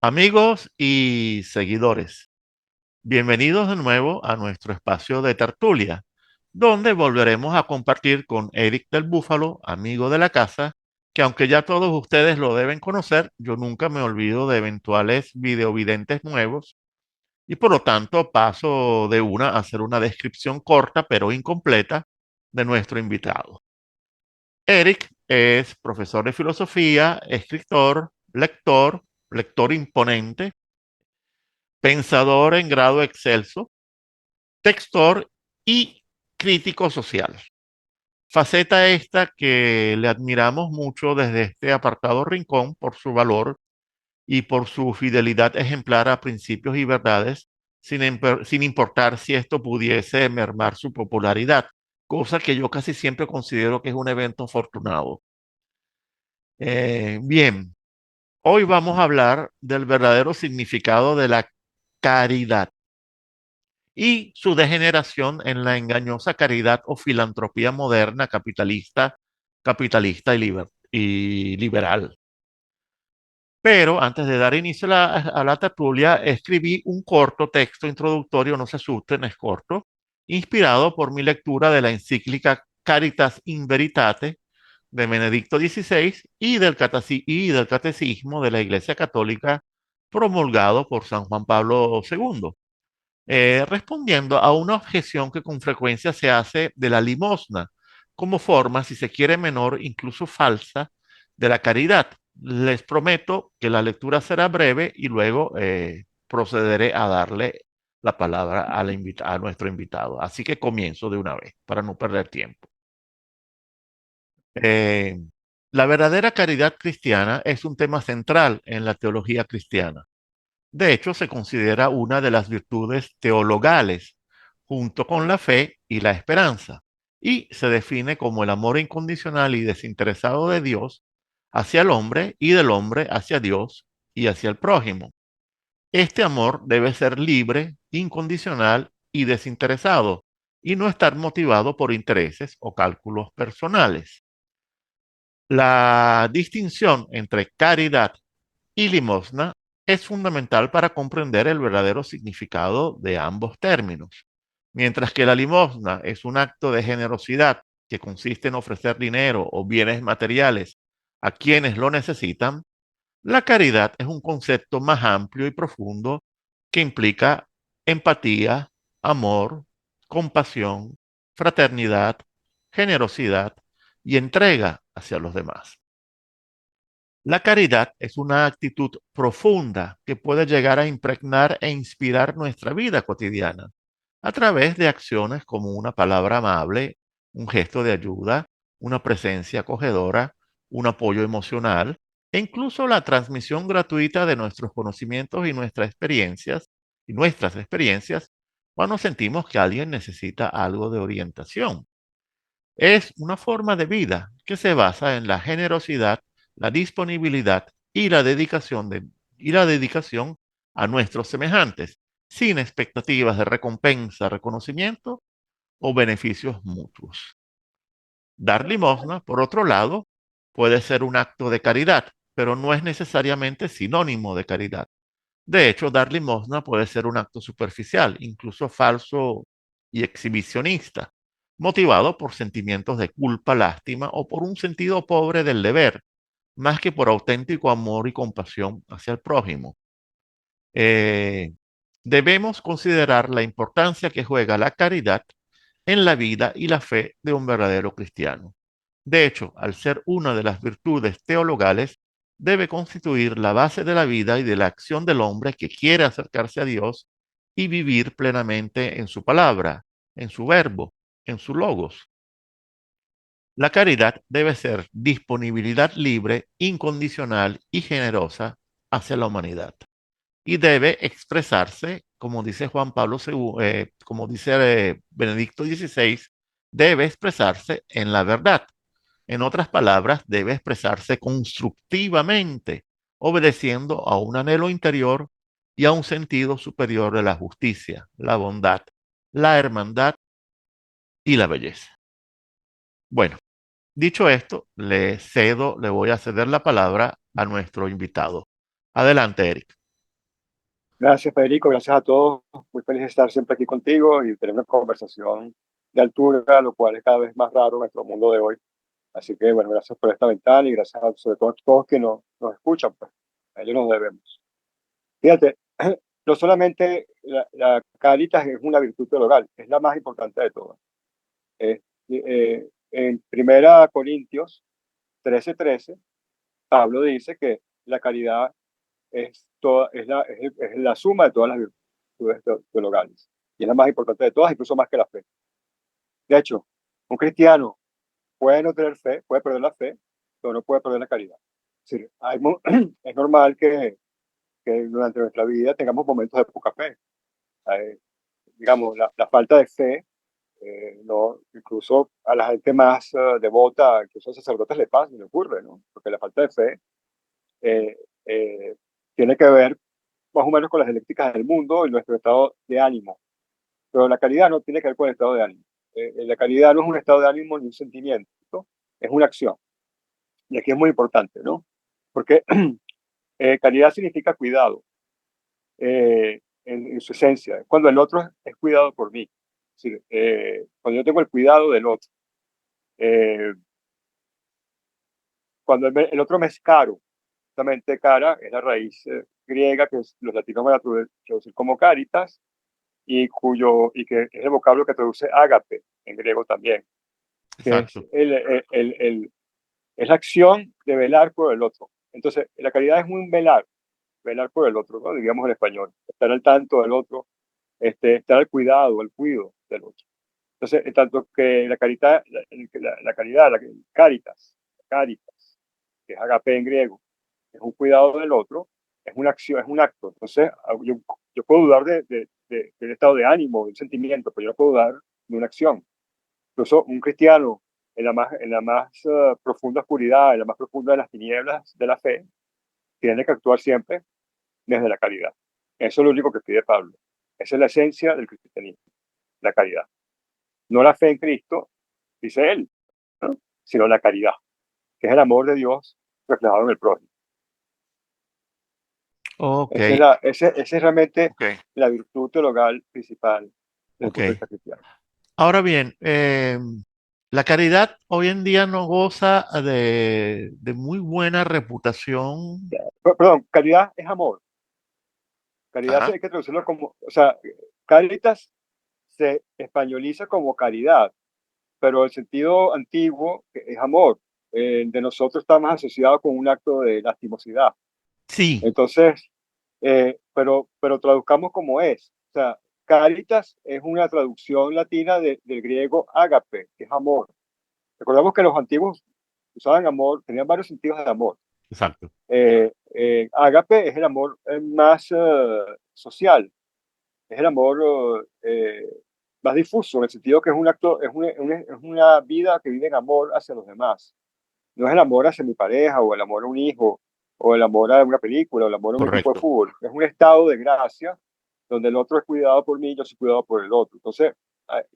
Amigos y seguidores, bienvenidos de nuevo a nuestro espacio de tertulia, donde volveremos a compartir con Eric del Búfalo, amigo de la casa, que aunque ya todos ustedes lo deben conocer, yo nunca me olvido de eventuales videovidentes nuevos y por lo tanto paso de una a hacer una descripción corta pero incompleta de nuestro invitado. Eric es profesor de filosofía, escritor, lector imponente, pensador en grado excelso, textor y crítico social. Faceta esta que le admiramos mucho desde este apartado rincón por su valor y por su fidelidad ejemplar a principios y verdades, sin importar si esto pudiese mermar su popularidad, cosa que yo casi siempre considero que es un evento afortunado. Bien, hoy vamos a hablar del verdadero significado de la caridad y su degeneración en la engañosa caridad o filantropía moderna capitalista y liberal. Pero antes de dar inicio a la tertulia, escribí un corto texto introductorio, no se asusten, es corto, inspirado por mi lectura de la encíclica Caritas in Veritate de Benedicto XVI y del Catecismo de la Iglesia Católica promulgado por San Juan Pablo II, respondiendo a una objeción que con frecuencia se hace de la limosna como forma, si se quiere, menor, incluso falsa, de la caridad. Les prometo que la lectura será breve y luego procederé a darle la palabra a nuestro invitado. Así que comienzo de una vez, para no perder tiempo. Eh, la verdadera caridad cristiana es un tema central en la teología cristiana. De hecho, se considera una de las virtudes teologales, junto con la fe y la esperanza, y se define como el amor incondicional y desinteresado de Dios hacia el hombre y del hombre hacia Dios y hacia el prójimo. Este amor debe ser libre, incondicional y desinteresado, y no estar motivado por intereses o cálculos personales. La distinción entre caridad y limosna es fundamental para comprender el verdadero significado de ambos términos. Mientras que la limosna es un acto de generosidad que consiste en ofrecer dinero o bienes materiales a quienes lo necesitan, la caridad es un concepto más amplio y profundo que implica empatía, amor, compasión, fraternidad, generosidad y entrega hacia los demás. La caridad es una actitud profunda que puede llegar a impregnar e inspirar nuestra vida cotidiana a través de acciones como una palabra amable, un gesto de ayuda, una presencia acogedora, un apoyo emocional e incluso la transmisión gratuita de nuestros conocimientos y nuestras experiencias cuando sentimos que alguien necesita algo de orientación. Es una forma de vida que se basa en la generosidad, la disponibilidad y la dedicación a nuestros semejantes, sin expectativas de recompensa, reconocimiento o beneficios mutuos. Dar limosna, por otro lado, puede ser un acto de caridad, pero no es necesariamente sinónimo de caridad. De hecho, dar limosna puede ser un acto superficial, incluso falso y exhibicionista, motivado por sentimientos de culpa, lástima o por un sentido pobre del deber, más que por auténtico amor y compasión hacia el prójimo. Eh, Debemos considerar la importancia que juega la caridad en la vida y la fe de un verdadero cristiano. De hecho, al ser una de las virtudes teologales, debe constituir la base de la vida y de la acción del hombre que quiere acercarse a Dios y vivir plenamente en su palabra, en su verbo, en su logos. La caridad debe ser disponibilidad libre, incondicional y generosa hacia la humanidad y debe expresarse, como dice Juan Pablo II, como dice Benedicto XVI, debe expresarse en la verdad. En otras palabras, debe expresarse constructivamente, obedeciendo a un anhelo interior y a un sentido superior de la justicia, la bondad, la hermandad y la belleza. Bueno, dicho esto, le voy a ceder la palabra a nuestro invitado. Adelante, Eric. Gracias, Federico. Gracias a todos. Muy feliz de estar siempre aquí contigo y tener una conversación de altura, lo cual es cada vez más raro en nuestro mundo de hoy. Así que, bueno, gracias por esta ventana y gracias sobre todo a todos que nos escuchan, pues a ellos nos debemos. Fíjate, no solamente la caritas es una virtud teologal, es la más importante de todas. En Primera Corintios 13:13, Pablo dice que la caridad es la suma de todas las virtudes teologales. Y es la más importante de todas, incluso más que la fe. De hecho, un cristiano puede no tener fe, puede perder la fe, pero no puede perder la caridad. Es decir, es normal que durante nuestra vida tengamos momentos de poca fe. Hay, digamos, la falta de fe, no, incluso a la gente más devota, incluso a sacerdotes le pasa, le ocurre, ¿no? Porque la falta de fe eh, eh, tiene que ver más o menos con las dialécticas del mundo y nuestro estado de ánimo. Pero la caridad no tiene que ver con el estado de ánimo. La caridad no es un estado de ánimo ni un sentimiento, ¿no? Es una acción. Y aquí es muy importante, ¿no? Porque caridad significa cuidado en su esencia. Cuando el otro es cuidado por mí. Es decir, cuando yo tengo el cuidado del otro. Eh, cuando el otro me es caro. Justamente cara es la raíz griega que los latinos van a traducir como caritas y que es el vocablo que traduce ágape en griego también, que es, Exacto. es la acción de velar por el otro. Entonces, la caridad es un velar por el otro, ¿no? Digamos en español, estar al tanto del otro, estar al cuidado, al cuido del otro. Entonces, tanto que la caridad, la caridad, caritas, que es agape en griego, es un cuidado del otro, es una acción, es un acto. Entonces, yo puedo dudar del estado de ánimo, del sentimiento, pero yo no puedo dudar de una acción. Incluso un cristiano en la más profunda oscuridad, en la más profunda de las tinieblas de la fe, tiene que actuar siempre desde la caridad. Eso es lo único que pide Pablo. Esa es la esencia del cristianismo, la caridad. No la fe en Cristo, dice él, ¿no? Sino la caridad, que es el amor de Dios reflejado en el prójimo. Ok, Esa es realmente ok, la virtud teologal principal desde el ok. punto de vista cristiano. Ahora bien, la caridad hoy en día no goza de muy buena reputación. Perdón, caridad es amor. Caridad Ajá. hay que traducirlo como, o sea, caritas se españoliza como caridad, pero el sentido antiguo es amor. De nosotros está más asociado con un acto de lastimosidad. Sí, Entonces, pero traduzcamos como es. O sea, caritas es una traducción latina del griego ágape, que es amor. Recordamos que los antiguos usaban amor, tenían varios sentidos de amor. exacto. Ágape es el amor más social, es el amor más difuso, en el sentido que es un acto, es una vida que vive en amor hacia los demás. No es el amor hacia mi pareja, o el amor a un hijo, o el amor a una película, o el amor a un equipo de Correcto. fútbol. Es un estado de gracia donde el otro es cuidado por mí y yo soy cuidado por el otro. Entonces,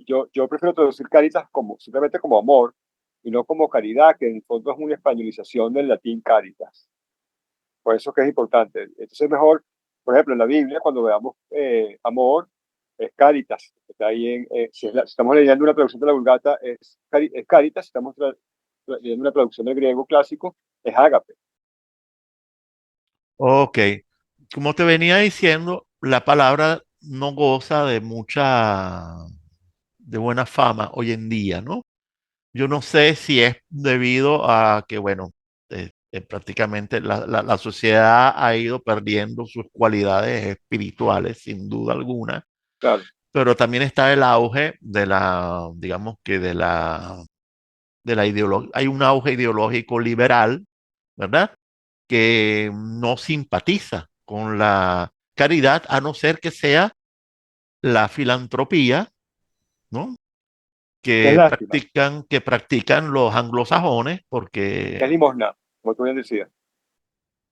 yo prefiero traducir caritas como, simplemente como amor y no como caridad, que en el fondo es una españolización del latín caritas. Por eso que es importante. Entonces es mejor, por ejemplo, en la Biblia, cuando veamos amor, es caritas. Está ahí si estamos leyendo una traducción de la Vulgata, es caritas. Si estamos leyendo una traducción del griego clásico, es ágape. Ok. Como te venía diciendo, la palabra no goza de buena fama hoy en día, ¿no? Yo no sé si es debido a que, bueno, prácticamente la sociedad ha ido perdiendo sus cualidades espirituales, sin duda alguna, Claro, pero también está el auge digamos que de la ideología, hay un auge ideológico liberal, ¿verdad? Que no simpatiza con la caridad, a no ser que sea la filantropía, ¿no? es lástima. Que practican los anglosajones, Es porque limosna, como tú bien decías.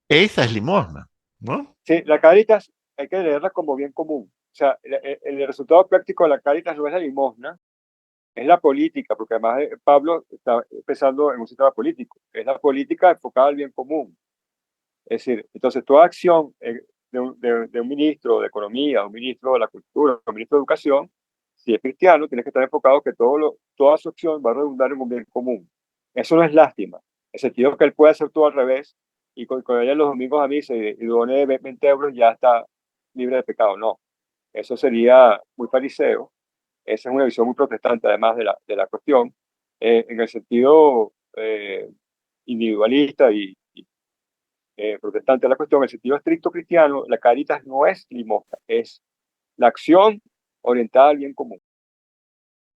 esa es limosna, ¿no? Sí, la caritas hay que leerla como bien común. O sea, el resultado práctico de la caritas no es la limosna, es la política, porque además Pablo está pensando en un sistema político. Es la política enfocada al bien común. Es decir, entonces toda acción de un ministro de Economía, un ministro de la Cultura, un ministro de Educación, si es cristiano, tiene que estar enfocado que toda su acción va a redundar en un bien común. Eso no es lástima. En el sentido que él puede hacer todo al revés y con ella los domingos a misa y done 20 euros ya está libre de pecado. No, eso sería muy fariseo. Esa es una visión muy protestante, además de la cuestión, en el sentido individualista y protestante de la cuestión, en el sentido estricto cristiano, la caritas no es limosna, es la acción orientada al bien común,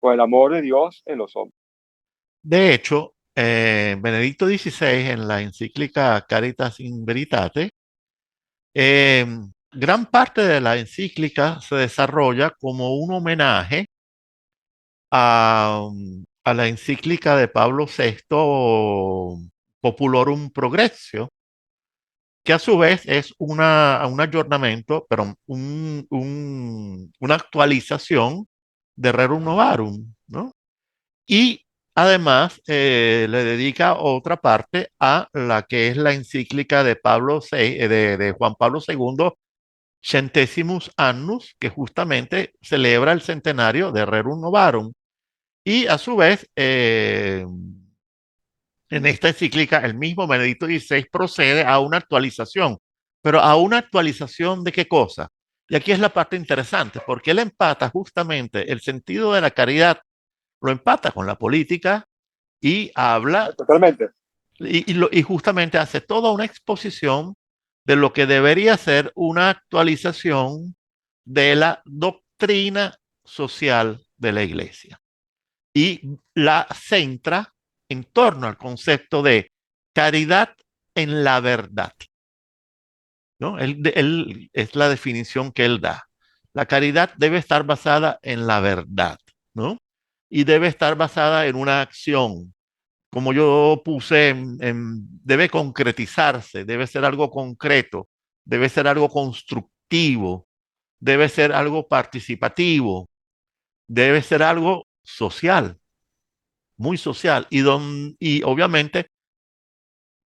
con el amor de Dios en los hombres. De hecho, Benedicto XVI en la encíclica Caritas in Veritate, eh, gran parte de la encíclica se desarrolla como un homenaje a la encíclica de Pablo VI, Populorum Progressio, que a su vez es un aggiornamento, pero una actualización de Rerum Novarum, ¿no? Y además le dedica otra parte a la que es la encíclica de de Juan Pablo II, Centesimus Annus, que justamente celebra el centenario de Rerum Novarum. Y a su vez, en esta encíclica, el mismo Benedicto XVI procede a una actualización. ¿Pero a una actualización de qué cosa? Y aquí es la parte interesante, porque él empata justamente el sentido de la caridad, lo empata con la política y habla Totalmente. y justamente hace toda una exposición de lo que debería ser una actualización de la doctrina social de la iglesia y la centra en torno al concepto de caridad en la verdad, ¿no? Es la definición que él da. La caridad debe estar basada en la verdad, ¿no? Y debe estar basada en una acción, como yo puse, debe concretizarse, debe ser algo concreto, debe ser algo constructivo, debe ser algo participativo, debe ser algo social, muy social. Y obviamente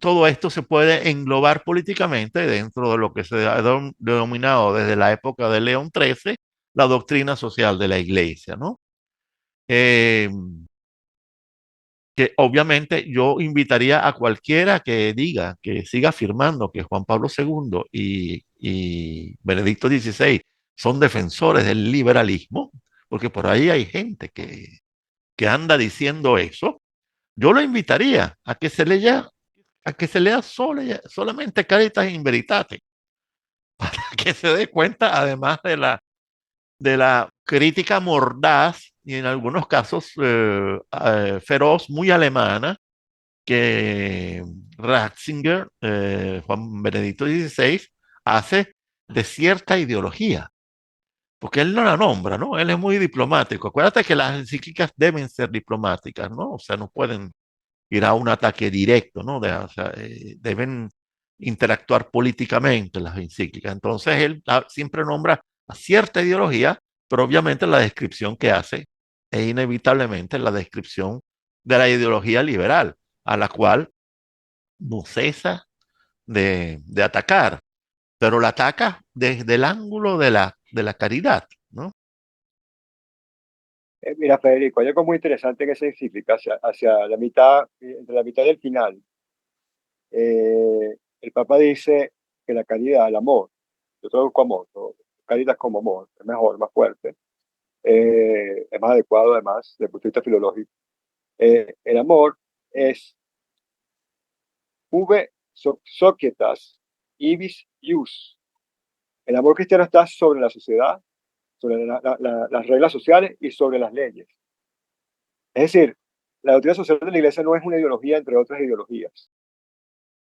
todo esto se puede englobar políticamente dentro de lo que se ha denominado desde la época de León XIII la doctrina social de la iglesia, ¿no? Eh, que obviamente yo invitaría a cualquiera que diga, que siga afirmando que Juan Pablo II y Benedicto XVI son defensores del liberalismo, porque por ahí hay gente que anda diciendo eso. Yo lo invitaría a que se lea solamente Caritas in Veritate, para que se dé cuenta, además de la crítica mordaz y en algunos casos feroz, muy alemana, que Ratzinger, Juan Benedicto XVI, hace de cierta ideología, porque él no la nombra, ¿no? Él es muy diplomático. Acuérdate que las encíclicas deben ser diplomáticas, ¿no? O sea, no pueden ir a un ataque directo, ¿no? O sea, deben interactuar políticamente las encíclicas. Entonces, él siempre nombra a cierta ideología, pero obviamente la descripción que hace es inevitablemente la descripción de la ideología liberal, a la cual no cesa de atacar, pero la ataca desde el ángulo de la caridad, ¿no? Mira, Federico, hay algo muy interesante en esa encíclica, hacia la mitad, entre la mitad y el final. El Papa dice que la caridad, el amor, yo traduzco amor, ¿no? Caridad como amor, es mejor, más fuerte, es más adecuado además desde el punto de vista filológico. El amor es uve societas ibis ius. El amor cristiano está sobre la sociedad, sobre las reglas sociales y sobre las leyes. Es decir, la doctrina social de la iglesia no es una ideología entre otras ideologías,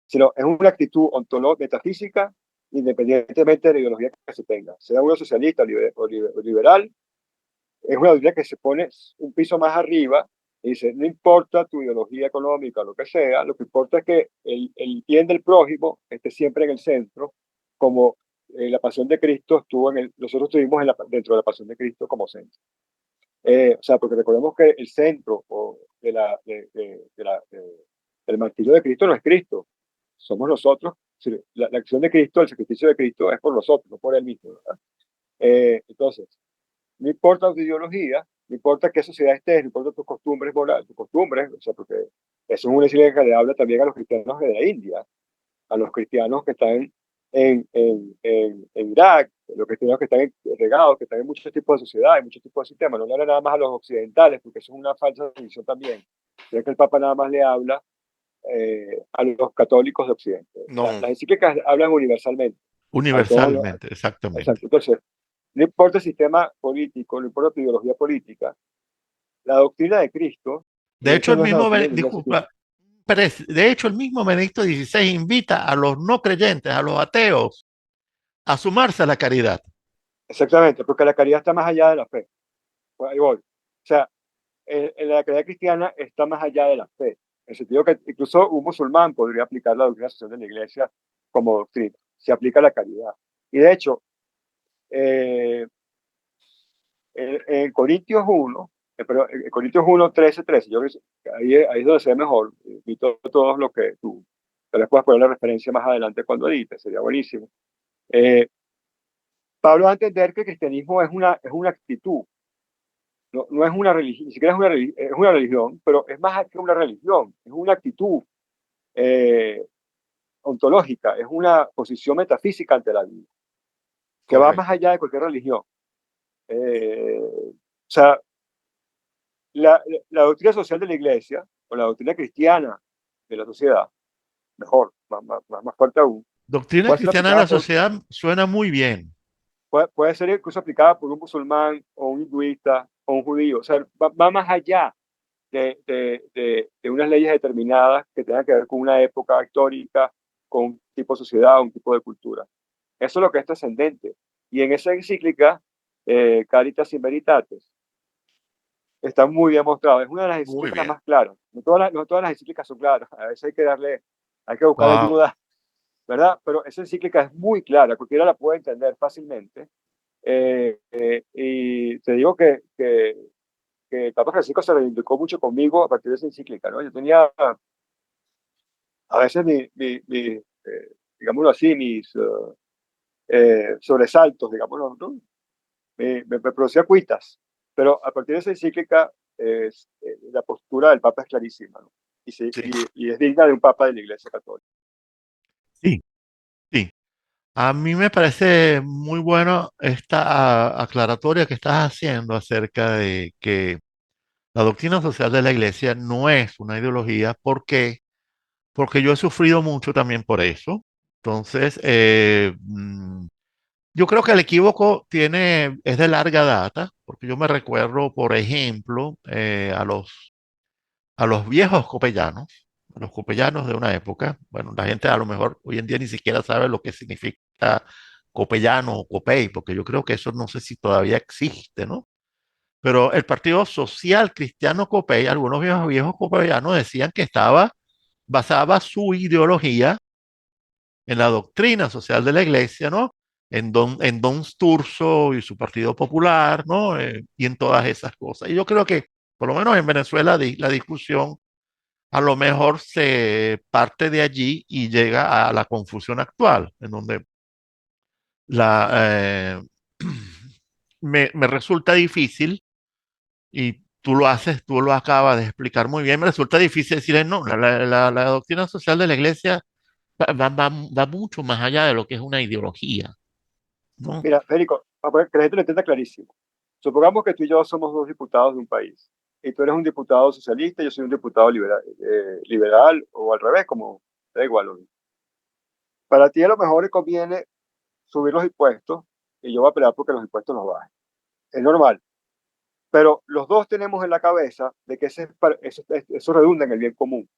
sino es una actitud ontológica, metafísica, independientemente de la ideología que se tenga. Sea uno socialista o liberal, es una doctrina que se pone un piso más arriba y dice, no importa tu ideología económica, lo que sea, lo que importa es que el bien del prójimo esté siempre en el centro, como la pasión de Cristo estuvo nosotros estuvimos dentro de la pasión de Cristo como centro. O sea, porque recordemos que el centro del martirio de Cristo no es Cristo, somos nosotros La acción de Cristo, el sacrificio de Cristo es por nosotros, no por él mismo, ¿verdad? Entonces, no importa tu ideología, no importa qué sociedad estés, no importa tus costumbres morales, tus costumbres, o sea, porque eso es una iglesia que le habla también a los cristianos de la India, a los cristianos que están en Irak, los cristianos que están regados, que están en muchos tipos de sociedades, muchos tipos de sistemas. No le habla nada más a los occidentales, porque eso es una falsa división también. Creo que el Papa nada más le habla a los católicos de Occidente. No, Las encíclicas hablan universalmente a todos los. universalmente, exactamente. Exacto. Entonces, no importa el sistema político, no importa tu ideología política, la doctrina de Cristo, De y hecho, eso el no es la mismo, doctrina de la iglesia. disculpa, de hecho, el mismo Benedicto XVI invita a los no creyentes, a los ateos, a sumarse a la caridad. Exactamente, porque la caridad está más allá de la fe. Pues ahí voy. O sea, la caridad cristiana está más allá de la fe. En el sentido que incluso un musulmán podría aplicar la doctrina social de la iglesia como doctrina. Se aplica la caridad. Y de hecho, eh, en Corintios 1, pero en Corintios 1, 13, 13, yo creo que ahí es donde se ve mejor. Invito a todos los que tú, te les puedas poner la referencia más adelante cuando edites, sería buenísimo. Eh, Pablo va a entender que el cristianismo es una actitud, no es una religión, ni siquiera es una religión, pero es más que una religión, es una actitud eh, ontológica, es una posición metafísica ante la vida, que va más Correcto. allá de cualquier religión. O sea, la doctrina social de la iglesia, o la doctrina cristiana de la sociedad, mejor, más fuerte aún, Doctrina puede ser cristiana de aplicada la por, sociedad suena muy bien. puede ser incluso aplicada por un musulmán, o un hinduista, o un judío. O sea, va más allá de unas leyes determinadas que tengan que ver con una época histórica, con un tipo de sociedad, un tipo de cultura. Eso es lo que es trascendente. Y en esa encíclica, Caritas in Veritatis, está muy bien mostrado. Es una de las Muy encíclicas bien. más claras. No todas las encíclicas son claras. A veces hay que buscar Wow. ayuda, ¿verdad? Pero esa encíclica es muy clara, cualquiera la puede entender fácilmente. Y te digo que el Papa Francisco se reivindicó mucho conmigo a partir de esa encíclica, ¿no? Yo tenía a veces digámoslo así, mis sobresaltos, digámoslo, ¿no? Me producía cuitas, pero a partir de esa encíclica la postura del Papa es clarísima, ¿no? Y, Sí, y es digna de un Papa de la Iglesia Católica. sí, sí. A mí me parece muy bueno esta aclaratoria que estás haciendo acerca de que la doctrina social de la iglesia no es una ideología. ¿Por qué? Porque yo he sufrido mucho también por eso. Entonces, yo creo que el equívoco es de larga data, porque yo me recuerdo, por ejemplo, a los viejos copellanos, a los copellanos de una época. Bueno, la gente a lo mejor hoy en día ni siquiera sabe lo que significa copellano o copey, porque yo creo que eso no sé si todavía existe, ¿no? Pero el Partido Social Cristiano Copey, algunos viejos copellanos decían que basaba su ideología en la doctrina social de la iglesia, ¿no? En Don Sturzo y su Partido Popular, ¿no? Y en todas esas cosas. Y yo creo que, por lo menos en Venezuela, la discusión a lo mejor se parte de allí y llega a la confusión actual, en donde la, me resulta difícil, y tú lo acabas de explicar muy bien, me resulta difícil decirle, no, la doctrina social de la iglesia va mucho más allá de lo que es una ideología, ¿no? Mira, Federico, para que la gente lo entienda clarísimo. Supongamos que tú y yo somos dos diputados de un país, y tú eres un diputado socialista y yo soy un diputado liberal o al revés, como da igual. Para ti a lo mejor le conviene subir los impuestos y yo voy a pelear porque los impuestos los bajen. Es normal. Pero los dos tenemos en la cabeza de que eso redunda en el bien común.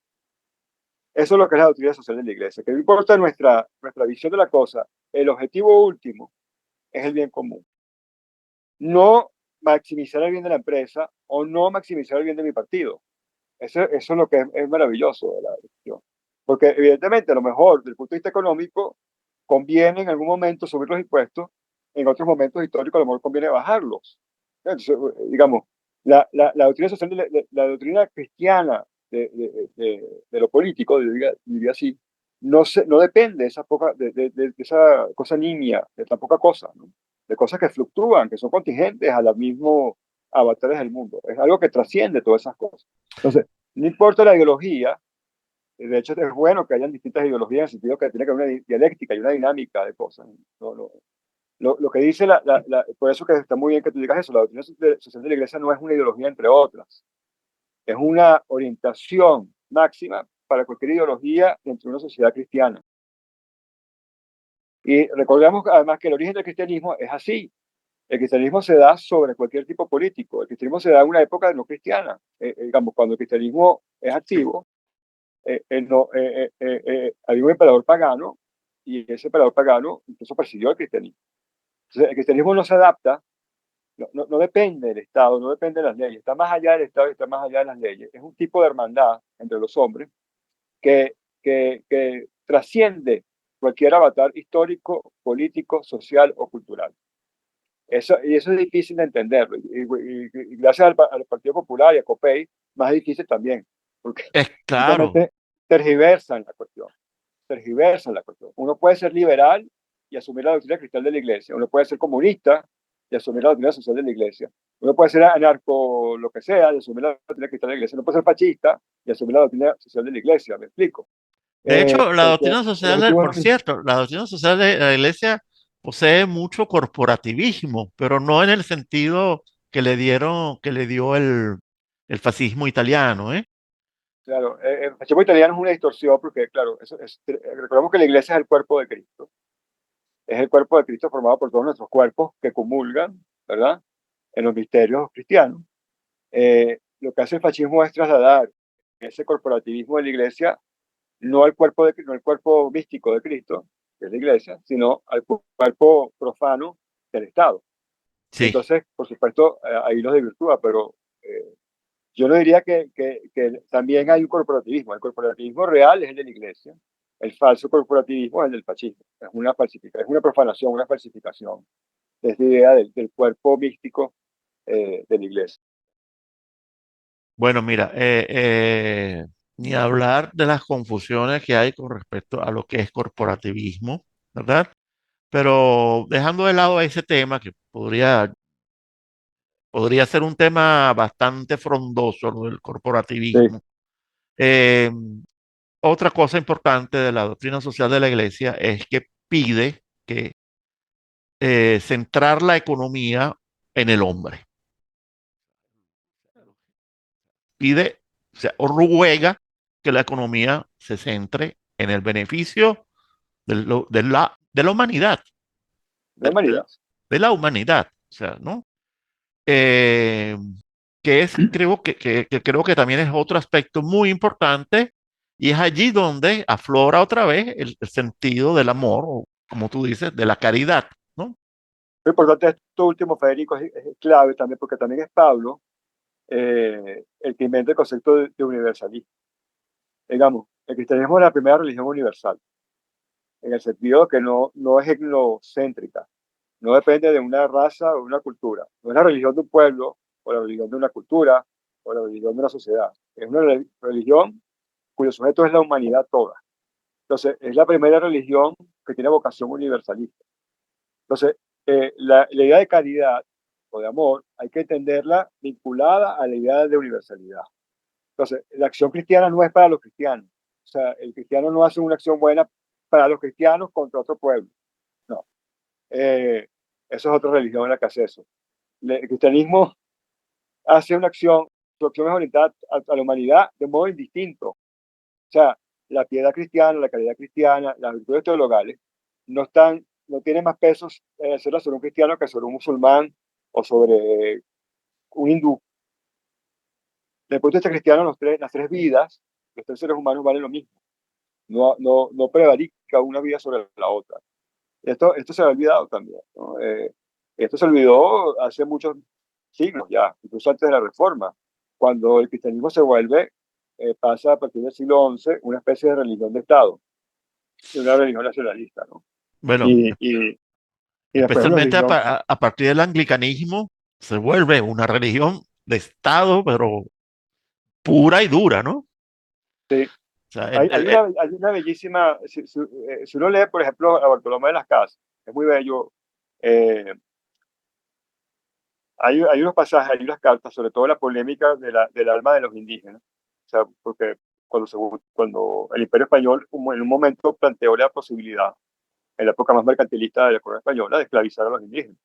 Eso es lo que es la doctrina social de la iglesia, que no importa nuestra visión de la cosa, el objetivo último es el bien común. No maximizar el bien de la empresa o no maximizar el bien de mi partido. Eso es lo que es maravilloso de la elección. Porque evidentemente a lo mejor desde el punto de vista económico conviene en algún momento subir los impuestos, en otros momentos históricos a lo mejor conviene bajarlos. Entonces, digamos, la doctrina social, la doctrina cristiana de lo político, diría así, no depende de esa, de esa cosa nimia, de tan poca cosa, ¿no? De cosas que fluctúan, que son contingentes a los mismos avatares del mundo. Es algo que trasciende todas esas cosas. Entonces, no importa la ideología, de hecho es bueno que hayan distintas ideologías en el sentido que tiene que haber una dialéctica y una dinámica de cosas. Lo que dice por eso que está muy bien que tú digas eso, la doctrina social de la iglesia no es una ideología entre otras, es una orientación máxima para cualquier ideología dentro de una sociedad cristiana. Y recordemos además que el origen del cristianismo es así. El cristianismo se da sobre cualquier tipo político. El cristianismo se da en una época no cristiana. Digamos, cuando el cristianismo es activo, había un emperador pagano y ese emperador pagano incluso persiguió al cristianismo. Entonces, el cristianismo no se adapta, no depende del Estado, no depende de las leyes, está más allá del Estado y está más allá de las leyes. Es un tipo de hermandad entre los hombres que trasciende cualquier avatar histórico, político, social o cultural. Y eso es difícil de entenderlo. Y gracias al Partido Popular y a COPEI, más difícil también, porque Es claro. simplemente tergiversan la cuestión. Tergiversan la cuestión. Uno puede ser liberal y asumir la doctrina cristiana de la iglesia. Uno puede ser comunista y asumir la doctrina social de la iglesia. Uno puede ser anarco, lo que sea, y asumir la doctrina cristiana de la iglesia. Uno puede ser fascista y asumir la doctrina social de la iglesia. ¿Me explico? De hecho, la Porque doctrina el social, objetivo por cierto, la doctrina social de la iglesia posee mucho corporativismo, pero no en el sentido que le dio el fascismo italiano, ¿eh? claro, el fascismo italiano es una distorsión porque, claro, recordemos que la iglesia es el cuerpo de Cristo. Es el cuerpo de Cristo formado por todos nuestros cuerpos que comulgan, ¿verdad? En los misterios cristianos. Lo que hace el fascismo es trasladar ese corporativismo de la iglesia no al cuerpo, no al cuerpo místico de Cristo, que es la iglesia, sino al cuerpo profano del Estado. Y Sí. entonces, por supuesto, ahí los desvirtúa, pero yo no diría que también hay un corporativismo. El corporativismo real es el de la iglesia. El falso corporativismo es el del fascismo. Es una profanación, una falsificación de esta idea del cuerpo místico de la iglesia. Bueno, mira, ni hablar de las confusiones que hay con respecto a lo que es corporativismo, ¿verdad? Pero dejando de lado ese tema, que podría ser un tema bastante frondoso, lo del Sí, corporativismo. Eh, Otra cosa importante de la doctrina social de la iglesia es que pide que centrar la economía en el hombre. Pide, o sea, o ruega que la economía se centre en el beneficio de la humanidad, de la humanidad. de la humanidad, o sea, ¿no? Eh, que es, creo que también es otro aspecto muy importante y es allí donde aflora otra vez el sentido del amor, o como tú dices, de la caridad, ¿no? Lo importante es esto último, Federico, es clave también, porque también es Pablo el que inventa el concepto de universalismo. Digamos, el cristianismo es la primera religión universal, en el sentido que no es etnocéntrica, no depende de una raza o una cultura. No es la religión de un pueblo, o la religión de una cultura, o la religión de una sociedad. Es una religión cuyo sujeto es la humanidad toda. Entonces, es la primera religión que tiene vocación universalista. Entonces, la idea de caridad o de amor hay que entenderla vinculada a la idea de universalidad. Entonces, la acción cristiana no es para los cristianos. O sea, el cristiano no hace una acción buena para los cristianos contra otro pueblo. No. Eh, Eso es otra religión en la que hace eso. El cristianismo hace una acción, su acción es orientada a la humanidad de modo indistinto. O sea, la piedad cristiana, la caridad cristiana, las virtudes teologales no tienen más pesos hacerlas sobre un cristiano que sobre un musulmán o sobre un hindú. Desde el punto de vista cristiano, las tres vidas, los tres seres humanos valen lo mismo. No prevarica una vida sobre la otra. Esto se ha olvidado también, ¿no? Esto se olvidó hace muchos siglos ya, incluso antes de la Reforma, cuando el cristianismo se vuelve, pasa a partir del siglo XI, una especie de religión de Estado, de una religión nacionalista, ¿no? Bueno, Y después una especialmente religión, a partir del anglicanismo se vuelve una religión de Estado, pero pura y dura, ¿no? sí, O sea, Hay una bellísima, si uno lee, por ejemplo, a Bartolomé de las Casas, es muy bello. eh, hay unos pasajes, hay unas cartas, sobre todo la polémica del alma de los indígenas. O sea, porque cuando el Imperio Español en un momento planteó la posibilidad, en la época más mercantilista de la corona española, de esclavizar a los indígenas.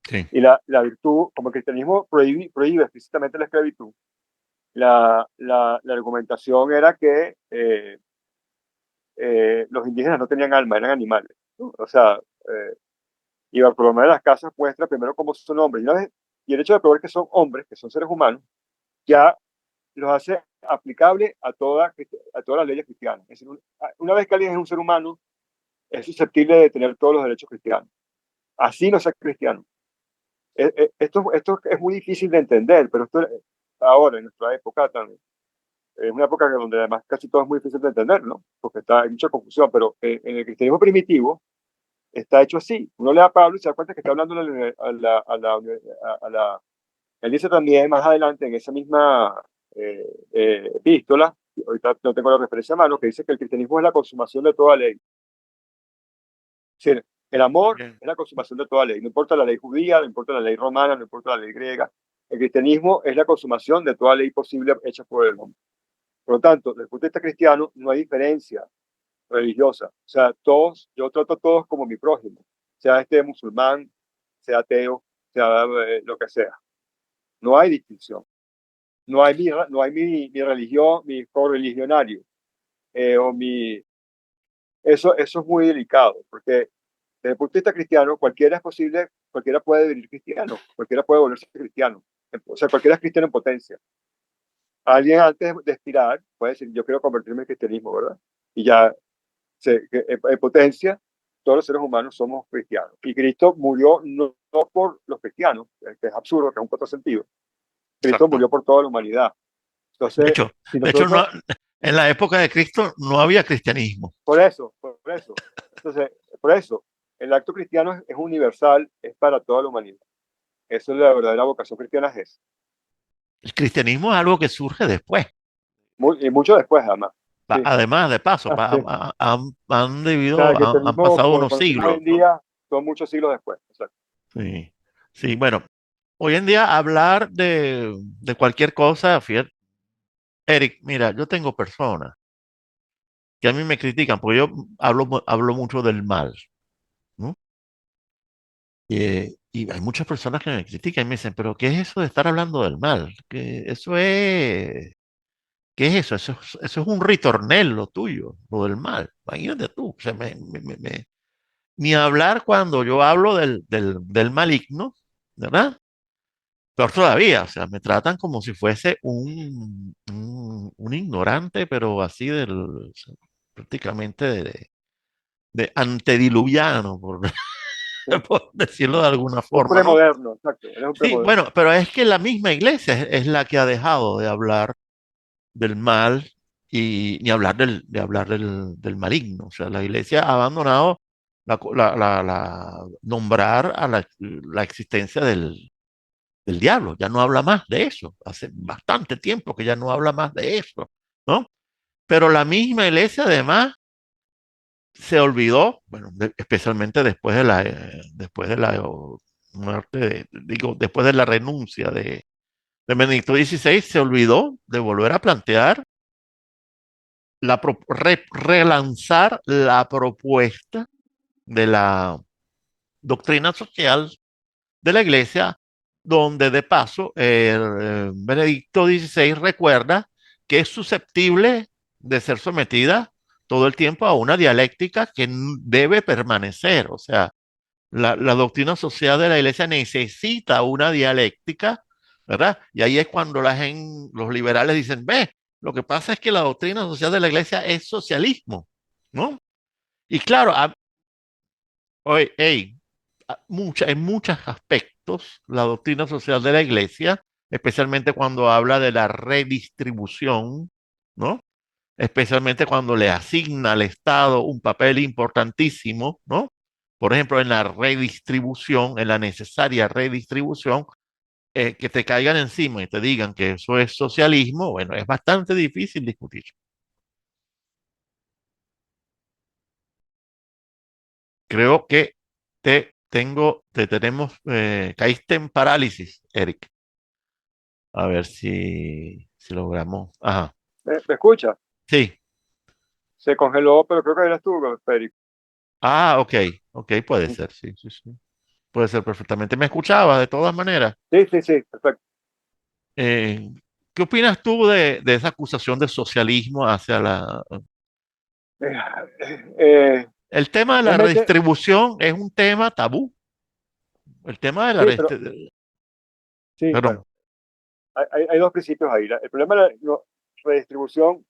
sí, Y la virtud, como el cristianismo prohíbe explícitamente la esclavitud, la argumentación era que los indígenas no tenían alma, eran animales, ¿no? O sea, y Bartolomé de las Casas muestra primero cómo son hombres. Y el hecho de probar que son hombres, que son seres humanos, ya los hace aplicable a todas las leyes cristianas. Es decir, una vez que alguien es un ser humano, es susceptible de tener todos los derechos cristianos. Así no sea cristiano. Esto es muy difícil de entender, pero esto ahora, en nuestra época, también, es una época donde además casi todo es muy difícil de entender, ¿no? Porque hay mucha confusión, pero en el cristianismo primitivo está hecho así. Uno lee a Pablo y se da cuenta que está hablando a la. Él dice también más adelante en esa misma epístola, ahorita no tengo la referencia a mano, que dice que el cristianismo es la consumación de toda ley. Es decir, el amor bien, es la consumación de toda ley. No importa la ley judía, no importa la ley romana, no importa la ley griega. El cristianismo es la consumación de toda ley posible hecha por el hombre. Por lo tanto, desde el punto de vista cristiano, no hay diferencia religiosa. O sea, yo trato a todos como mi prójimo, sea este musulmán, sea ateo, sea lo que sea. No hay distinción. No hay mi religión, mi correligionario, o mi. Eso es muy delicado, porque desde el punto de vista cristiano, cualquiera es posible, cualquiera puede venir cristiano, cualquiera puede volverse cristiano. O sea, cualquiera es cristiano en potencia. Alguien antes de expirar puede decir, yo quiero convertirme en cristianismo, ¿verdad? Y ya en potencia, todos los seres humanos somos cristianos. Y Cristo murió no por los cristianos, que es absurdo, que es un contrasentido. Cristo exacto. murió por toda la humanidad. De Entonces, hecho, si de hecho nosotros, en la época de Cristo no había cristianismo. por eso. Entonces, por eso, el acto cristiano es universal, es para toda la humanidad. Eso es la verdadera vocación cristiana, es eso. El cristianismo es algo que surge después. Y mucho después, además. Sí, Además, de paso, sí. O sea, el han cristianismo, pasado como lo unos conocemos hoy siglos, en ¿no? día, son muchos siglos después. O sea, Sí, sí, bueno, hoy en día hablar de cualquier cosa, fíjate, Eric, mira, yo tengo personas que a mí me critican porque yo hablo mucho del mal, ¿no? Y hay muchas personas que me critican y me dicen, pero ¿qué es eso de estar hablando del mal? ¿Qué es eso? Eso es un ritornello tuyo, lo del mal. Imagínate tú, o sea, ni hablar cuando yo hablo del maligno, ¿verdad? Peor todavía, o sea, me tratan como si fuese un ignorante, pero así o sea, prácticamente de antediluviano, sí. por decirlo de alguna Un forma, ¿no? premoderno, exacto. Eres un Sí, premoderno. bueno, pero es que la misma iglesia es la que ha dejado de hablar del mal y ni hablar del maligno. O sea, la iglesia ha abandonado nombrar a la existencia del diablo. Ya no habla más de eso. Hace bastante tiempo que ya no habla más de eso, ¿no? Pero la misma iglesia además se olvidó, bueno, especialmente después de la muerte, digo, después de la renuncia de Benedicto XVI, se olvidó de volver a plantear relanzar la propuesta de la doctrina social de la Iglesia, donde de paso Benedicto XVI recuerda que es susceptible de ser sometida todo el tiempo a una dialéctica que debe permanecer. O sea, la doctrina social de la Iglesia necesita una dialéctica, ¿verdad? Y ahí es cuando los liberales dicen, ve, lo que pasa es que la doctrina social de la Iglesia es socialismo, ¿no? Y claro, oye, hey, en muchos aspectos, la doctrina social de la Iglesia, especialmente cuando habla de la redistribución, ¿no? Especialmente cuando le asigna al Estado un papel importantísimo, ¿no? Por ejemplo, en la redistribución, en la necesaria redistribución, que te caigan encima y te digan que eso es socialismo, bueno, es bastante difícil discutir. creo que te tenemos, caíste en parálisis, Eric. A ver si logramos. Ajá. ¿Me escucha? Sí. Se congeló, pero creo que eres tú, Federico. Ah, ok. Ok, puede ser, sí, sí, sí. Puede ser perfectamente. ¿Me escuchabas de todas maneras? Sí, sí, sí, perfecto. Eh, ¿Qué opinas tú de esa acusación del socialismo hacia la... Eh, El tema de la realmente, redistribución es un tema tabú. El tema de la sí, pero redistribución... sí, Perdón. bueno, hay dos principios ahí. El problema de la redistribución,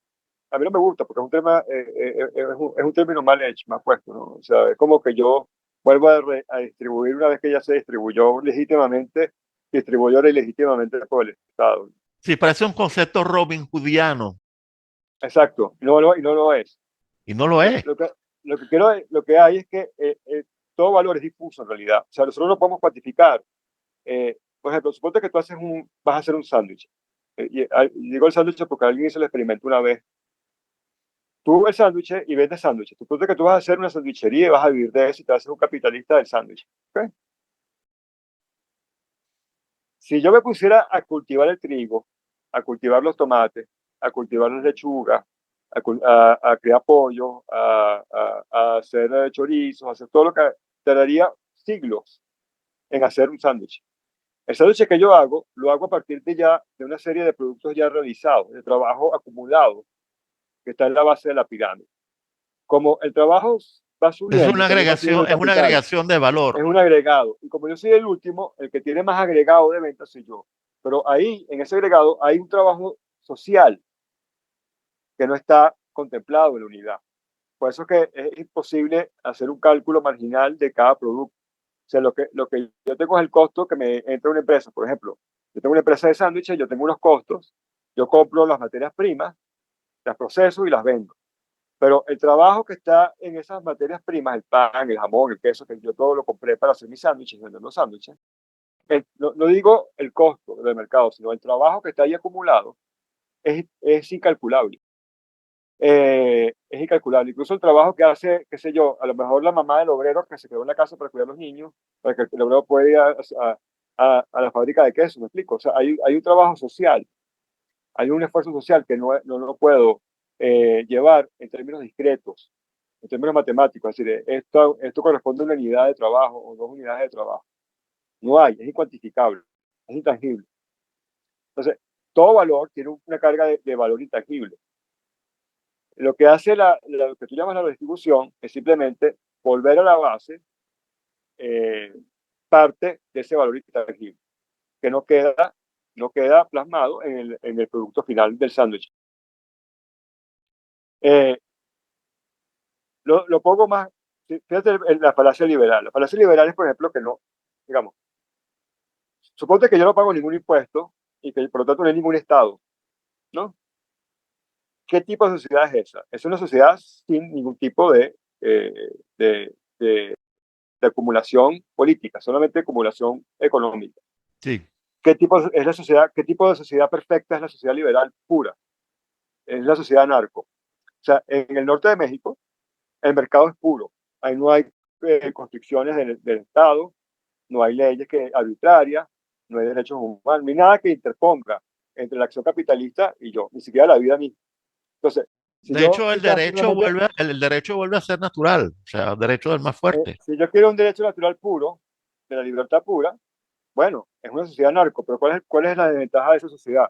a mí no me gusta porque es un tema, es un término mal hecho, mal puesto, ¿no? O sea, es como que yo vuelvo a distribuir una vez que ya se distribuyó legítimamente, distribuyó ilegítimamente por el Estado. Sí, parece un concepto Robin Hoodiano Exacto, y no lo es. y no lo Lo, es. lo que, lo que hay es que todo valor es difuso en realidad. O sea, nosotros no podemos cuantificar. Por ejemplo, suponte que tú vas a hacer un sándwich. Y digo el sándwich porque alguien hizo el experimento una vez. Tú el sándwich y vendes sándwiches. Suponte que tú vas a hacer una sándwichería y vas a vivir de eso y te vas a ser un capitalista del sándwich. ¿Ok? Si yo me pusiera a cultivar el trigo, a cultivar los tomates, a cultivar las lechugas, a criar pollo, a hacer chorizos, a hacer todo lo que tardaría siglos en hacer un sándwich. El sándwich que yo hago, lo hago a partir de una serie de productos ya realizados, de trabajo acumulado, que está en la base de la pirámide. Como el trabajo va subiendo, también va subiendo el Es una capital, agregación de es valor. un agregado. Y como yo soy el último, el que tiene más agregado de ventas soy yo. Pero ahí, en ese agregado, hay un trabajo social que no está contemplado en la unidad. Por eso es que es imposible hacer un cálculo marginal de cada producto. O sea, lo que yo tengo es el costo que me entra una empresa. Por ejemplo, yo tengo una empresa de sándwiches, yo tengo unos costos, yo compro las materias primas, las proceso y las vendo. Pero el trabajo que está en esas materias primas, el pan, el jamón, el queso, que yo todo lo compré para hacer mis sándwiches, vender los sándwiches, no digo el costo del mercado, sino el trabajo que está ahí acumulado es incalculable. Es incalculable. Incluso el trabajo que hace, qué sé yo, a lo mejor la mamá del obrero que se quedó en la casa para cuidar a los niños, para que el obrero pueda ir a la fábrica de queso, me explico. O sea, hay un trabajo social, hay un esfuerzo social que no lo puedo llevar en términos discretos, en términos matemáticos. Es decir, esto corresponde a una unidad de trabajo o dos unidades de trabajo. No hay, es incuantificable, es intangible. Entonces, todo valor tiene una carga de valor intangible. Lo que hace lo que tú llamas la redistribución es simplemente volver a la base eh, parte de ese valor intangible, que no queda plasmado en el producto final del sándwich. Eh, lo pongo más, fíjate en la falacia liberal. La falacia liberal es, por ejemplo, que no, digamos, suponte que yo no pago ningún impuesto y que por lo tanto no hay ningún Estado, ¿no? ¿Qué tipo de sociedad es esa? Es una sociedad sin ningún tipo de, de de acumulación política, solamente acumulación económica. Sí, ¿Qué tipo es la sociedad? ¿Qué tipo de sociedad perfecta es la sociedad liberal pura? Es la sociedad narco. O sea, en el norte de México, el mercado es puro. Ahí no hay constricciones del Estado, no hay leyes arbitrarias, no hay derechos humanos, ni nada que interponga entre la acción capitalista y yo, ni siquiera la vida misma. Entonces, si de yo hecho, quisiera simplemente, el derecho vuelve a ser natural, o sea, el derecho del más fuerte. si yo quiero un derecho natural puro, de la libertad pura, bueno, es una sociedad narco, pero cuál es la desventaja de esa sociedad?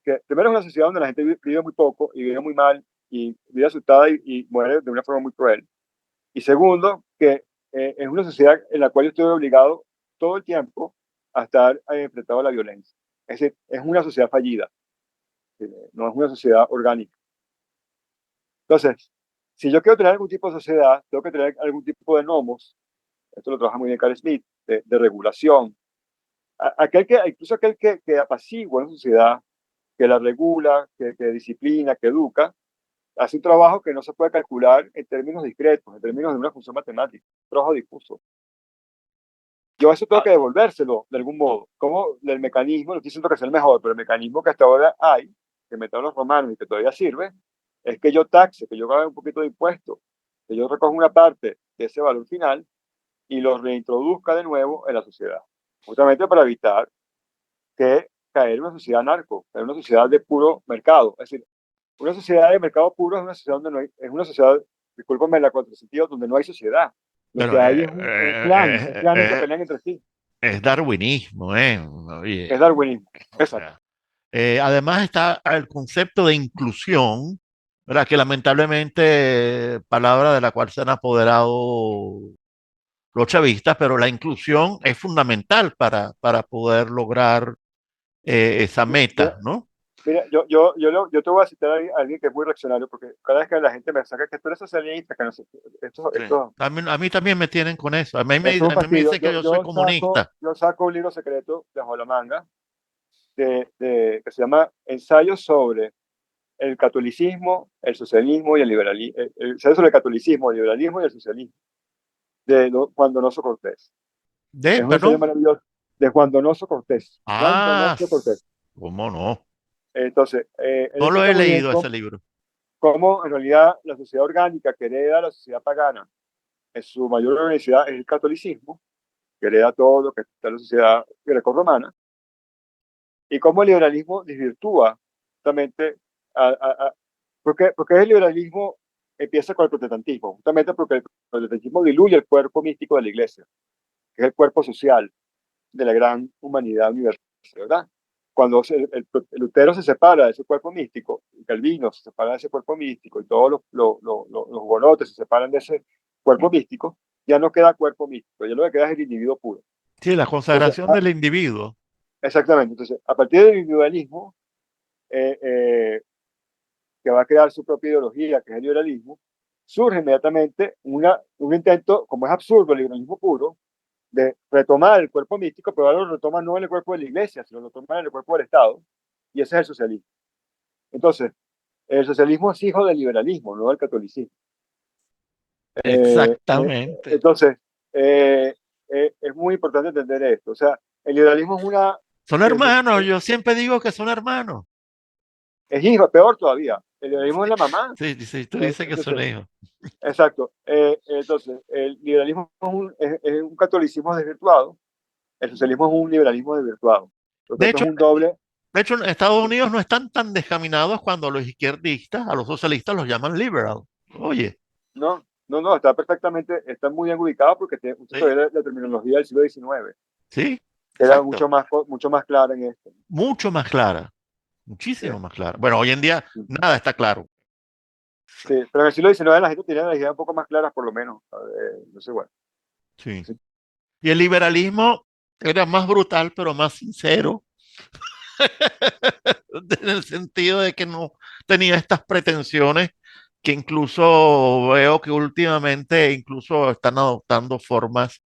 Que primero es una sociedad donde la gente vive muy poco y vive muy mal y vive asustada y muere de una forma muy cruel. Y segundo, que es una sociedad en la cual yo estoy obligado todo el tiempo a estar enfrentado a la violencia. Es decir, es una sociedad fallida, no es una sociedad orgánica. Entonces, si yo quiero tener algún tipo de sociedad, tengo que tener algún tipo de nomos, esto lo trabaja muy bien Carl Smith, de regulación. Incluso aquel que apacigua una sociedad, que la regula, que disciplina, que educa, hace un trabajo que no se puede calcular en términos discretos, en términos de una función matemática, un trabajo difuso. Yo eso tengo Ah, que devolvérselo de algún modo. Como el mecanismo, no estoy diciendo que sea el mejor, pero el mecanismo que hasta ahora hay, que inventaron los romanos y que todavía sirve, es que yo taxe, que yo pague un poquito de impuestos, que yo recoja una parte de ese valor final y lo reintroduzca de nuevo en la sociedad, justamente para evitar que caer en una sociedad narco, en una sociedad de puro mercado. Es decir, una sociedad de mercado puro es una sociedad donde no hay, es una sociedad, discúlpame la contrasentido, donde no hay sociedad. Lo Pero que hay es clan, es clanes que eh, pelean entre sí. es darwinismo, ¿eh? Oye, Es darwinismo. o Exacto. sea, además está el concepto de inclusión, ¿verdad? Que lamentablemente, palabra de la cual se han apoderado los chavistas, pero la inclusión es fundamental para poder lograr esa Mira, meta, ¿no? yo te voy a citar a alguien que es muy reaccionario, porque cada vez que la gente me saca que tú eres socialista, que no sé, Sí. A mí también me tienen con eso. esto es un A mí me fastidio. dicen que yo soy comunista. Yo saco un libro secreto de bajo la manga que se llama Ensayos sobre el catolicismo, el socialismo y el liberalismo. Ensayo sobre el catolicismo, el liberalismo y el socialismo, Juan Donoso Cortés. Es un ensayo Perdón. maravilloso de Juan Donoso Cortés. Juan Ah, Donoso Cortés. ¿cómo no? Entonces, él No lo explica he muy bien leído ese libro. cómo en realidad la sociedad orgánica que hereda la sociedad pagana en su mayor organicidad es el catolicismo, que hereda todo lo que está en la sociedad grecorromana, y cómo el liberalismo desvirtúa justamente, a, a, a, porque el liberalismo empieza con el protestantismo, justamente porque el protestantismo diluye el cuerpo místico de la iglesia, que es el cuerpo social de la gran humanidad universal, ¿verdad? Cuando el Lutero se separa de ese cuerpo místico, y Calvino se separa de ese cuerpo místico, y todos los hugonotes se separan de ese cuerpo místico, ya no queda cuerpo místico, ya lo que queda es el individuo puro. Sí, la Entonces, consagración del individuo. exactamente, entonces, a partir del individualismo, eh, eh, que va a crear su propia ideología, que es el liberalismo, surge inmediatamente un intento, como es absurdo el liberalismo puro, de retomar el cuerpo místico, pero ahora lo retoma no en el cuerpo de la iglesia, sino lo toma en el cuerpo del Estado, y ese es el socialismo. Entonces, el socialismo es hijo del liberalismo, no del catolicismo. Eh, eh, Exactamente. entonces, eh, es muy importante entender esto. O sea, el liberalismo es Son eh, hermanos, yo siempre digo que son hermanos. es hijo, peor todavía. El liberalismo es la mamá. Sí, sí, tú dices que son Entonces, hijos. exacto. Entonces, el liberalismo es un catolicismo desvirtuado, el socialismo es un liberalismo desvirtuado. Por De tanto, es hecho, un doble. de hecho, en Estados Unidos no están tan descaminados cuando los izquierdistas, a los socialistas los llaman liberal. Oye, No, está perfectamente, está muy bien ubicado porque usted sí, todavía la terminología del siglo XIX, sí, que era exacto. mucho más clara en esto. Mucho más clara, Sí, muchísimo más clara. Bueno, hoy en día nada está claro. sí, pero en el siglo XIX la gente tenía las ideas un poco más claras, por lo menos. No sé, bueno. Sí. Sí, Y el liberalismo era más brutal, pero más sincero, en el sentido de que no tenía estas pretensiones que incluso veo que últimamente incluso están adoptando formas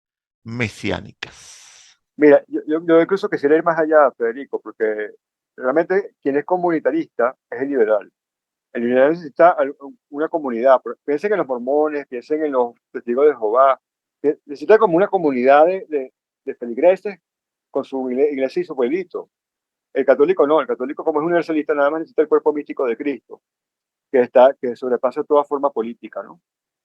mesiánicas. mira, yo incluso quisiera ir más allá, Federico, porque realmente quien es comunitarista es el liberal. El liberal necesita una comunidad. Piensen en los mormones, piensen en los testigos de Jehová. Necesita como una comunidad de feligreses con su iglesia y su pueblito. El católico no, el católico como es universalista nada más necesita el cuerpo místico de Cristo, que sobrepasa toda forma política, ¿no?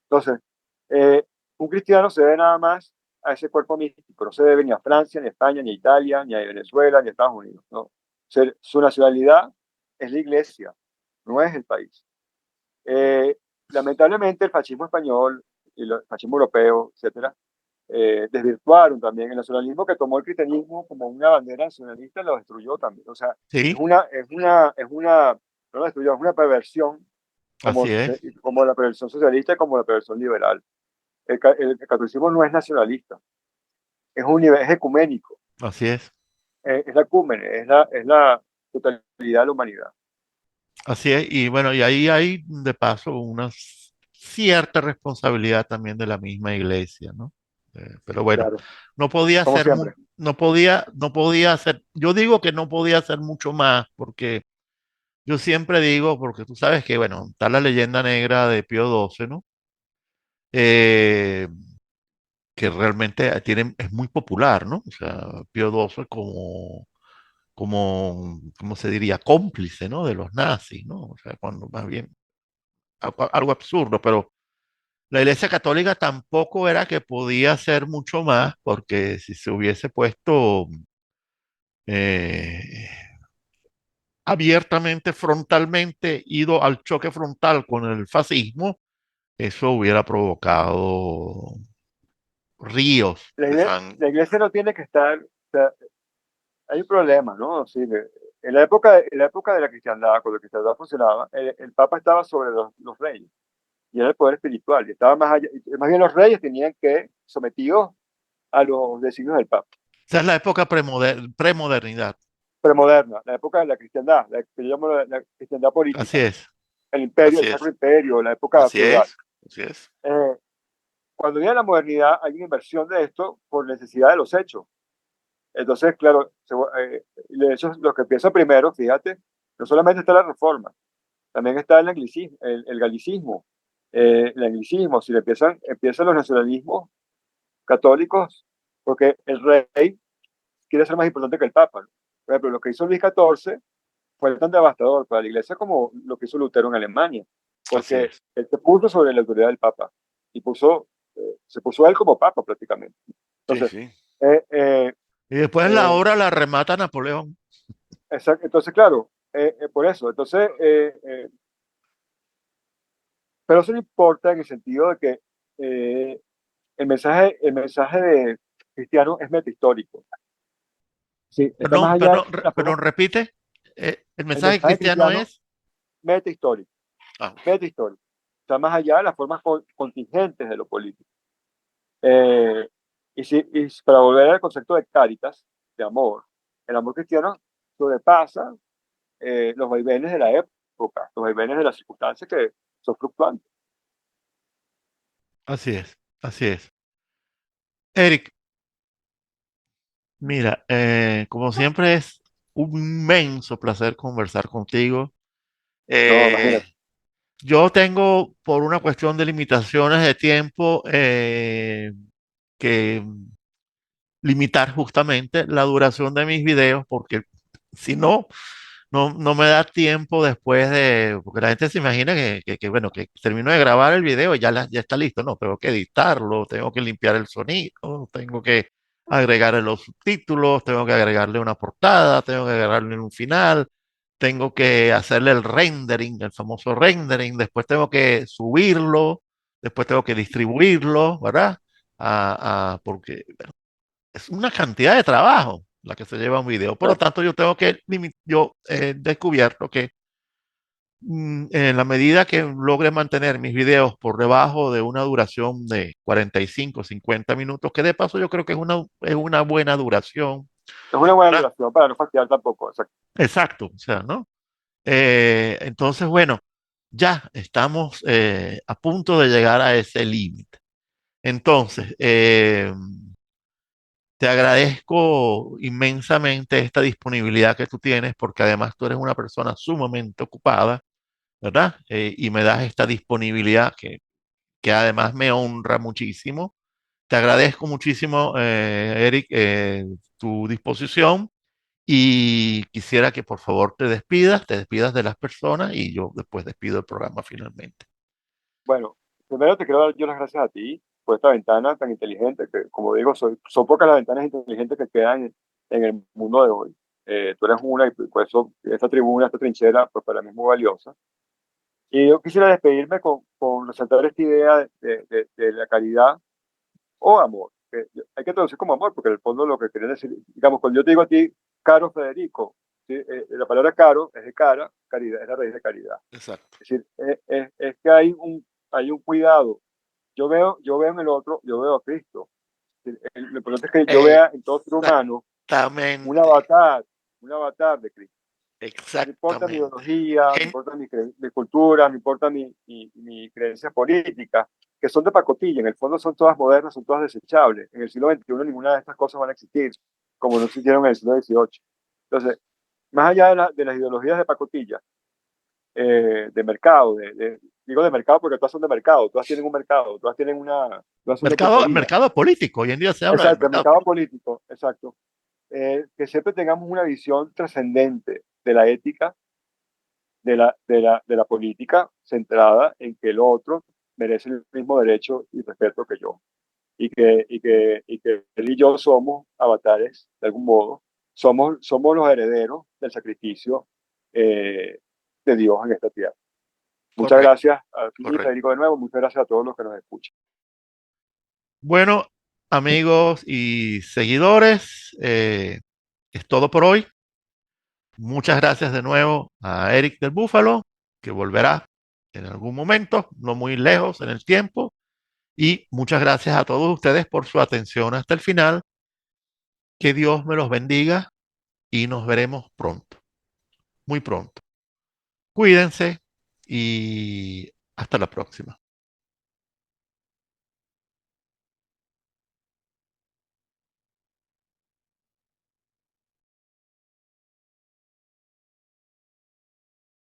Entonces, eh, un cristiano se debe nada más a ese cuerpo místico, no se debe ni a Francia, ni a España, ni a Italia, ni a Venezuela, ni a Estados Unidos, ¿no? Su nacionalidad es la iglesia, no es el país. Eh, Lamentablemente el fascismo español y el fascismo europeo, etcétera, desvirtuaron también el nacionalismo que tomó el cristianismo como una bandera nacionalista, lo destruyó también. O sea, Sí, no lo destruyó, es una perversión así es, como la perversión socialista y como la perversión liberal. El catolicismo no es nacionalista, es ecuménico, así es, es la ecúmene, es la totalidad de la humanidad. así es. Y bueno, y ahí hay de paso una cierta responsabilidad también de la misma iglesia, ¿no? Pero bueno, Claro, no podía como hacer, siempre. no podía hacer, yo digo que no podía hacer mucho más, porque yo siempre digo, porque tú sabes que, bueno, está la leyenda negra de Pío XII, ¿no? Eh, que realmente es muy popular, ¿no? O sea, Pío XII ¿cómo se diría? Cómplice, ¿no? De los nazis, ¿no? O sea, cuando más bien, algo absurdo, pero la Iglesia Católica tampoco era que podía hacer mucho más, porque si se hubiese puesto eh, abiertamente, frontalmente, ido al choque frontal con el fascismo, eso hubiera provocado ríos de sangre. La iglesia no tiene que estar, o sea, hay un problema, ¿no? Sí, en la época de la cristiandad, cuando la cristiandad funcionaba, el Papa estaba sobre los reyes y era el poder espiritual y estaba más allá, y más bien los reyes tenían que sometidos a los designios del Papa. Esa es la época premodernidad. Premoderna, la época de la cristiandad, la que yo llamo la cristiandad Así política, es, el imperio, así el Sacro es, Imperio, la época así feudal. es, así es. Eh, Cuando viene la modernidad hay una inversión de esto por necesidad de los hechos. Entonces, claro, de hecho, lo que empieza primero, fíjate, no solamente está la reforma, también está el anglicismo, el galicismo, el anglicismo, si le empiezan los nacionalismos católicos, porque el rey quiere ser más importante que el papa, ¿no? Por ejemplo, lo que hizo Luis XIV fue tan devastador para la iglesia como lo que hizo Lutero en Alemania, Así porque es. él se puso sobre la autoridad del papa y se puso a él como papa prácticamente. Sí, Entonces, sí. eh, eh, Y después la eh, obra la remata Napoleón. entonces claro, por eso, entonces, pero eso no importa en el sentido de que eh, el mensaje de cristiano es metahistórico. Sí, está Perdón, más allá de perdón, la forma, perdón, repite. El el mensaje mensaje cristiano cristiano es. metahistórico, Ah, metahistórico. Está más allá de las formas contingentes de lo político. Eh, y para volver al concepto de caritas, de amor, el amor cristiano sobrepasa los vaivenes de la época, los vaivenes de las circunstancias que son fluctuantes. así es, así es. Eric, mira, como siempre es un inmenso placer conversar contigo. No, Eh, imagínate. yo tengo, por una cuestión de limitaciones de tiempo, que limitar justamente la duración de mis videos, porque si no, no me da tiempo después de, porque la gente se imagina bueno, que termino de grabar el video y ya, ya está listo. No, tengo que editarlo, tengo que limpiar el sonido, tengo que agregarle los subtítulos, tengo que agregarle una portada, tengo que agregarle un final, tengo que hacerle el rendering, el famoso rendering, después tengo que subirlo, después tengo que distribuirlo, ¿verdad? Porque es una cantidad de trabajo la que se lleva un video. Por lo Claro. tanto, yo tengo que, yo he descubierto que en la medida que logre mantener mis videos por debajo de una duración de 45, 50 minutos, que de paso yo creo que es una buena duración, Es una buena ¿verdad? duración para no fastidiar tampoco. Exacto. Exacto, o sea, ¿no? Entonces, bueno, ya estamos a punto de llegar a ese límite. Entonces, te agradezco inmensamente esta disponibilidad que tú tienes, porque además tú eres una persona sumamente ocupada, ¿verdad? Y me das esta disponibilidad que además me honra muchísimo. Te agradezco muchísimo, Eric, tu disposición y quisiera que por favor te despidas de las personas y yo después despido el programa finalmente. Bueno, primero te quiero dar yo las gracias a ti por esta ventana tan inteligente, que como digo, son pocas las ventanas inteligentes que quedan en el mundo de hoy. Tú eres una y por eso esta tribuna, esta trinchera, pues para mí es muy valiosa. Y yo quisiera despedirme con resaltar esta idea de la caridad o amor. Hay que traducir como amor, porque en el fondo lo que quería decir, digamos, cuando yo te digo a ti, caro Federico, ¿sí? La palabra caro es de cara, caridad es la raíz de caridad. Exacto. Es decir, es que hay un cuidado. Yo veo en el otro, yo veo a Cristo. Lo importante es que yo vea en todo ser humano un Exactamente, avatar, un avatar de Cristo. No importa mi exactamente. ideología, no importa mi cultura, no importa mi creencia política, que son de pacotilla, en el fondo son todas modernas, son todas desechables. En el siglo XXI ninguna de estas cosas van a existir, como no existieron en el siglo XVIII. Entonces, más allá de las ideologías de pacotilla, de mercado, digo de mercado porque todas son de mercado, todas tienen un mercado, todas son de pulpería. Mercado político, hoy en día se habla del Exacto, el mercado mercado político. político, exacto. Que siempre tengamos una visión trascendente de la ética, de la política, centrada en que el otro merece el mismo derecho y respeto que yo. Y que él y yo somos avatares, de algún modo, somos los herederos del sacrificio eh, de Dios en esta tierra. Muchas Correcto, gracias a ti, correcto. Federico, de nuevo. Muchas gracias a todos los que nos escuchan. Bueno, amigos y seguidores, es todo por hoy. Muchas gracias de nuevo a Eric del Búfalo, que volverá en algún momento, no muy lejos en el tiempo. Y muchas gracias a todos ustedes por su atención hasta el final. Que Dios me los bendiga y nos veremos pronto, muy pronto. Cuídense y hasta la próxima.